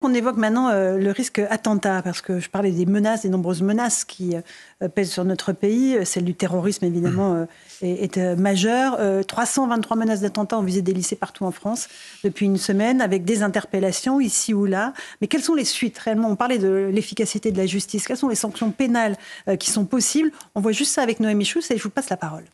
On évoque maintenant le risque attentat, parce que je parlais des menaces, des nombreuses menaces qui pèsent sur notre pays. Celle du terrorisme, évidemment, est majeure. 323 menaces d'attentats ont visé des lycées partout en France depuis une semaine, avec des interpellations ici ou là. Mais quelles sont les suites réellement? On parlait de l'efficacité de la justice. Quelles sont les sanctions pénales qui sont possibles? On voit juste ça avec Noémie Schulz et je vous passe la parole.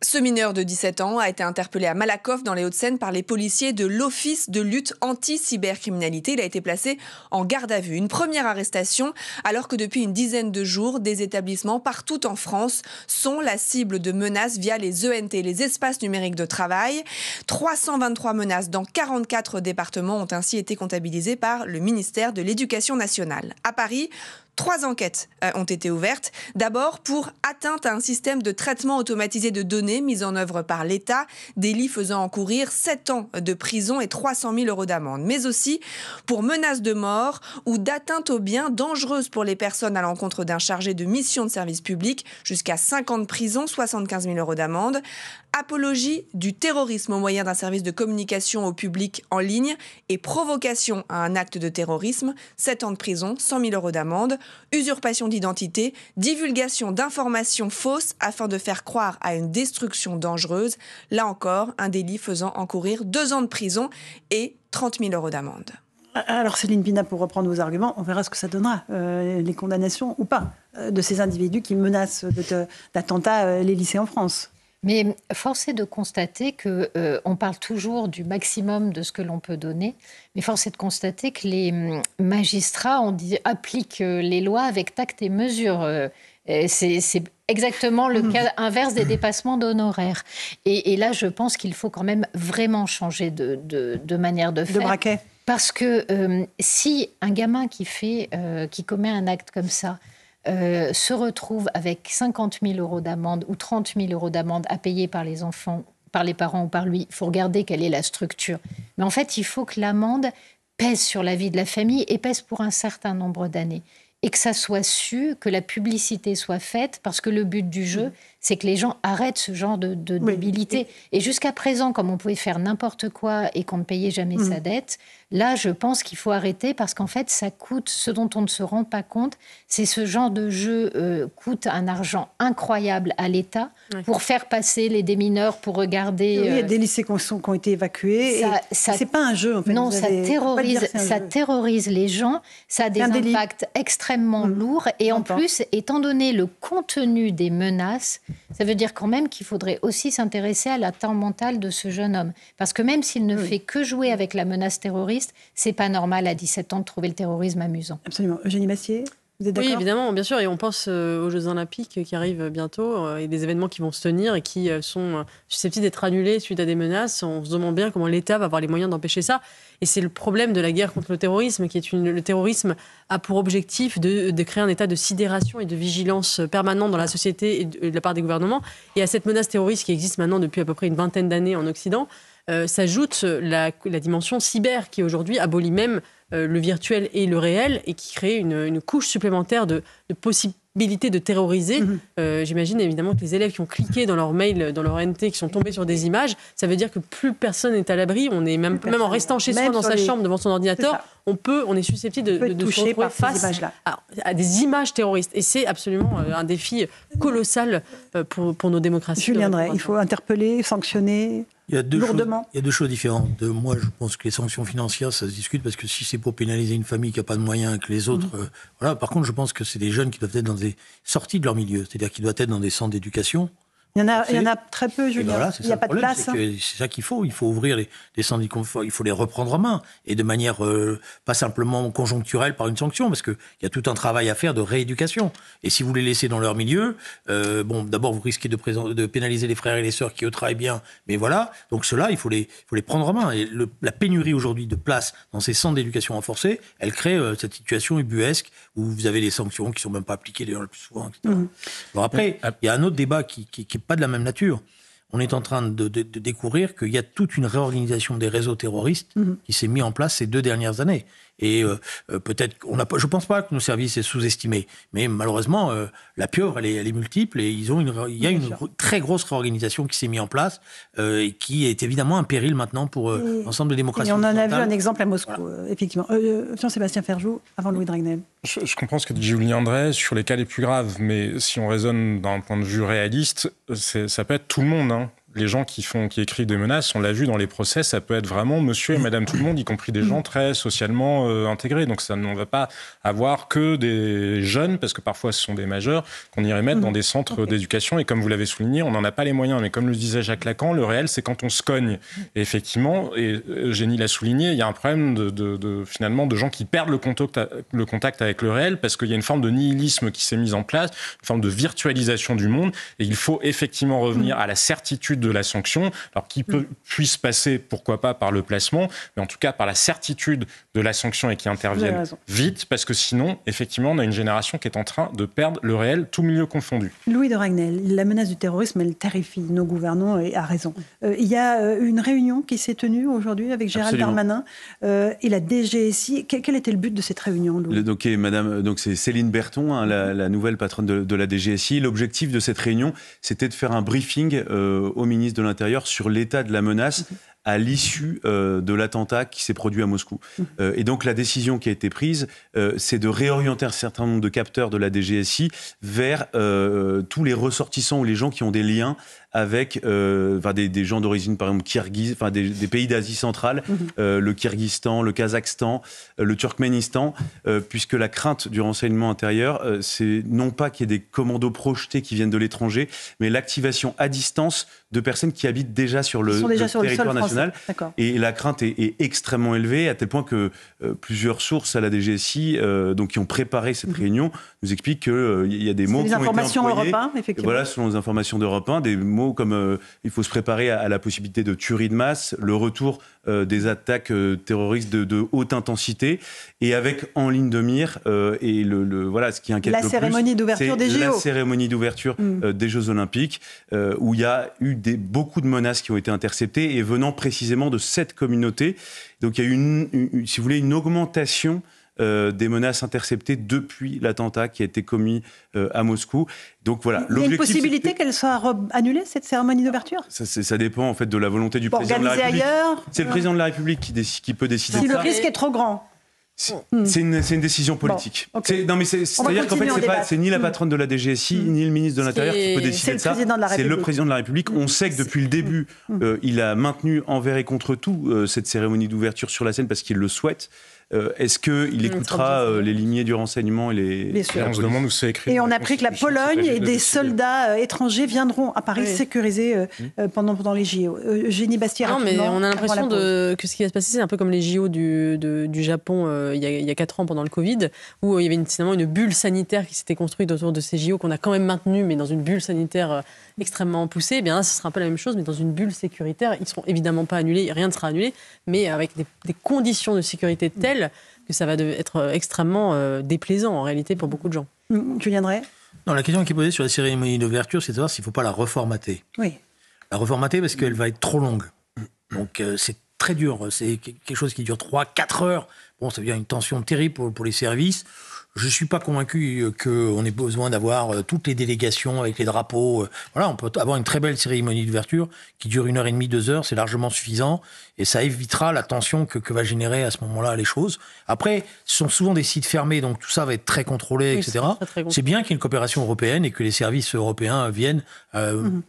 Ce mineur de 17 ans a été interpellé à Malakoff dans les Hauts-de-Seine par les policiers de l'Office de lutte anti-cybercriminalité. Il a été placé en garde à vue. Une première arrestation alors que depuis une dizaine de jours, des établissements partout en France sont la cible de menaces via les ENT, les espaces numériques de travail. 323 menaces dans 44 départements ont ainsi été comptabilisées par le ministère de l'Éducation nationale. À Paris, 3 enquêtes ont été ouvertes. D'abord pour atteinte à un système de traitement automatisé de données mis en œuvre par l'État, délit faisant encourir 7 ans de prison et 300 000 € d'amende. Mais aussi pour menace de mort ou d'atteinte aux biens dangereuses pour les personnes à l'encontre d'un chargé de mission de service public, jusqu'à 5 ans de prison, 75 000 € d'amende. Apologie du terrorisme au moyen d'un service de communication au public en ligne et provocation à un acte de terrorisme, 7 ans de prison, 100 000 € d'amende. Usurpation d'identité, divulgation d'informations fausses afin de faire croire à une destruction dangereuse. Là encore, un délit faisant encourir 2 ans de prison et 30 000 € d'amende. Alors Céline Pina, pour reprendre vos arguments, on verra ce que ça donnera, les condamnations ou pas, de ces individus qui menacent d'attentats les lycées en France. Mais force est de constater qu'on parle toujours du maximum de ce que l'on peut donner, mais force est de constater que les magistrats appliquent les lois avec tact et mesure. C'est exactement le cas inverse des dépassements d'honoraires. Et là, je pense qu'il faut quand même vraiment changer de manière de faire. De braquet. Parce que si un gamin qui commet un acte comme ça, se retrouve avec 50 000 € d'amende ou 30 000 € d'amende à payer par les enfants, par les parents ou par lui, il faut regarder quelle est la structure. Mais en fait, il faut que l'amende pèse sur la vie de la famille et pèse pour un certain nombre d'années. Et que ça soit su, que la publicité soit faite, parce que le but du jeu, c'est que les gens arrêtent ce genre de débilité. Et jusqu'à présent, comme on pouvait faire n'importe quoi et qu'on ne payait jamais sa dette, là, je pense qu'il faut arrêter parce qu'en fait, ça coûte, ce dont on ne se rend pas compte, c'est ce genre de jeu coûte un argent incroyable à l'État pour faire passer les démineurs, pour regarder... Oui, il y a des lycées qui ont été évacués. C'est pas un jeu, en fait. Non, ça terrorise les gens, ça a des impacts extrêmement lourds. Et en plus, étant donné le contenu des menaces, ça veut dire quand même qu'il faudrait aussi s'intéresser à l'attente mentale de ce jeune homme. Parce que même s'il ne fait que jouer avec la menace terroriste, c'est pas normal à 17 ans de trouver le terrorisme amusant. Absolument. Eugénie Bastier, vous êtes d'accord? Oui, évidemment, bien sûr. Et on pense aux Jeux Olympiques qui arrivent bientôt et des événements qui vont se tenir et qui sont susceptibles d'être annulés suite à des menaces. On se demande bien comment l'État va avoir les moyens d'empêcher ça. Et c'est le problème de la guerre contre le terrorisme, le terrorisme a pour objectif de créer un état de sidération et de vigilance permanente dans la société et de la part des gouvernements. Et à cette menace terroriste qui existe maintenant depuis à peu près une vingtaine d'années en Occident, s'ajoute la dimension cyber qui aujourd'hui abolit même le virtuel et le réel et qui crée une couche supplémentaire de possibilité de terroriser. J'imagine évidemment que les élèves qui ont cliqué dans leur mail, dans leur NT, qui sont tombés sur des images, ça veut dire que plus personne n'est à l'abri. On est même en restant chez soi dans sa chambre devant son ordinateur, on est susceptible de se retrouver face à des images terroristes. Et c'est absolument un défi colossal pour nos démocraties. Julien Drey, il faut interpeller, sanctionner. Lourdement. Il y a deux choses différentes. Moi, je pense que les sanctions financières, ça se discute parce que si c'est pour pénaliser une famille qui n'a pas de moyens et que les autres... voilà. Par contre, je pense que c'est des jeunes qui doivent être dans des sorties de leur milieu. C'est-à-dire qu'ils doivent être dans des centres d'éducation. Il y en a très peu, Julien. Voilà, il n'y a pas de place. C'est ça qu'il faut. Il faut ouvrir les centres d'éducation. Il faut les reprendre en main. Et de manière pas simplement conjoncturelle par une sanction, parce qu'il y a tout un travail à faire de rééducation. Et si vous les laissez dans leur milieu, d'abord, vous risquez de pénaliser les frères et les sœurs qui, eux, travaillent bien. Mais voilà. Donc, ceux-là, il faut les prendre en main. Et la pénurie aujourd'hui de place dans ces centres d'éducation renforcés, elle crée cette situation ubuesque où vous avez des sanctions qui ne sont même pas appliquées, d'ailleurs, le plus souvent, etc. Alors après, il y a un autre débat qui est pas de la même nature. on est en train de découvrir qu'il y a toute une réorganisation des réseaux terroristes qui s'est mis en place ces 2 dernières années. Et peut-être je pense pas que nos services aient sous-estimé, mais malheureusement, la pieuvre, elle est multiple et il y a une très grosse réorganisation qui s'est mise en place et qui est évidemment un péril maintenant pour l'ensemble des démocraties. Et on en a vu un exemple à Moscou, effectivement. Jean-Sébastien Ferjou, avant Louis Dragnel. Je comprends ce que dit Julien Drey sur les cas les plus graves, mais si on raisonne d'un point de vue réaliste, ça peut être tout le monde, hein. Les gens qui écrivent des menaces, on l'a vu dans les procès, ça peut être vraiment monsieur et madame tout le monde, y compris des gens très socialement intégrés. Donc on ne va pas avoir que des jeunes, parce que parfois ce sont des majeurs, qu'on irait mettre dans des centres d'éducation. Et comme vous l'avez souligné, on n'en a pas les moyens. Mais comme le disait Jacques Lacan, le réel, c'est quand on se cogne. Et effectivement, et Eugénie l'a souligné, il y a un problème finalement de gens qui perdent le contact avec le réel, parce qu'il y a une forme de nihilisme qui s'est mise en place, une forme de virtualisation du monde. Et il faut effectivement revenir à la certitude de la sanction, alors qui puisse passer, pourquoi pas, par le placement, mais en tout cas par la certitude de la sanction et qui intervienne vite, parce que sinon, effectivement, on a une génération qui est en train de perdre le réel, tout milieu confondu. Louis de Ragnel, la menace du terrorisme, elle terrifie nos gouvernants et à raison. Il y a une réunion qui s'est tenue aujourd'hui avec Gérald Darmanin et la DGSI. Quel était le but de cette réunion, Louis ? Donc c'est Céline Berthon, hein, la nouvelle patronne de la DGSI. L'objectif de cette réunion, c'était de faire un briefing au ministre de l'Intérieur sur l'état de la menace à l'issue de l'attentat qui s'est produit à Moscou. Et donc la décision qui a été prise, c'est de réorienter un certain nombre de capteurs de la DGSI vers tous les ressortissants ou les gens qui ont des liens avec des gens d'origine, par exemple, kirghize, des pays d'Asie centrale, le Kyrgyzstan, le Kazakhstan, le Turkménistan, puisque la crainte du renseignement intérieur, c'est non pas qu'il y ait des commandos projetés qui viennent de l'étranger, mais l'activation à distance de personnes qui habitent déjà sur le territoire national. Et la crainte est extrêmement élevée, à tel point que plusieurs sources à la DGSI, qui ont préparé cette réunion, nous expliquent qu'il y a des mots qui ont été employés. Voilà, selon les informations d'Europe 1, des mots comme il faut se préparer à la possibilité de tuerie de masse, le retour des attaques terroristes de haute intensité, et avec en ligne de mire ce qui inquiète le plus, la cérémonie d'ouverture des JO. La cérémonie d'ouverture des Jeux Olympiques, où il y a eu beaucoup de menaces qui ont été interceptées et venant précisément de cette communauté. Donc il y a eu si vous voulez, une augmentation des menaces interceptées depuis l'attentat qui a été commis à Moscou. Donc voilà. Il y a une possibilité qu'elle soit annulée, cette cérémonie d'ouverture ? Ça dépend en fait de la volonté du président de la République. Ailleurs. C'est le président de la République qui peut décider. Si le risque est trop grand. C'est une décision politique. Bon, okay. C'est-à-dire qu'en fait, c'est ni la patronne de la DGSI, ni le ministre de l'Intérieur qui peut décider de ça. C'est le président de la République. On sait que depuis le début, il a maintenu envers et contre tout cette cérémonie d'ouverture sur la scène parce qu'il le souhaite. Est-ce qu'il écoutera les lignées du renseignement et on se demande où c'est écrit. Et on a appris que la Pologne et des soldats étrangers viendront à Paris sécuriser pendant les JO. Eugénie Bastier. Non, mais on a l'impression que ce qui va se passer, c'est un peu comme les JO du Japon il y a 4 ans pendant le Covid, où il y avait finalement une bulle sanitaire qui s'était construite autour de ces JO qu'on a quand même maintenue, mais dans une bulle sanitaire extrêmement poussée. Eh bien là, ce sera un peu la même chose, mais dans une bulle sécuritaire. Ils ne seront évidemment pas annulés, rien ne sera annulé, mais avec des conditions de sécurité telles que ça va être extrêmement déplaisant en réalité pour beaucoup de gens. Julien Drey ? Non, la question qui est posée sur la cérémonie d'ouverture, c'est de savoir s'il ne faut pas la reformater. Oui. La reformater parce qu'elle va être trop longue. Donc c'est très dur. C'est quelque chose qui dure 3-4 heures. Bon, ça devient une tension terrible pour les services. Je ne suis pas convaincu qu'on ait besoin d'avoir toutes les délégations avec les drapeaux. Voilà, on peut avoir une très belle cérémonie d'ouverture qui dure 1h30, 2 heures, c'est largement suffisant. Et ça évitera la tension que va générer à ce moment-là les choses. Après, ce sont souvent des sites fermés, donc tout ça va être très contrôlé, etc. C'est bien qu'il y ait une coopération européenne et que les services européens viennent,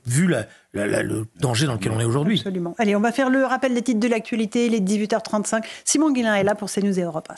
vu le danger dans lequel on est aujourd'hui. Absolument. Allez, on va faire le rappel des titres de l'actualité, les 18h35. Simon Guillain est là pour CNews et Europe 1.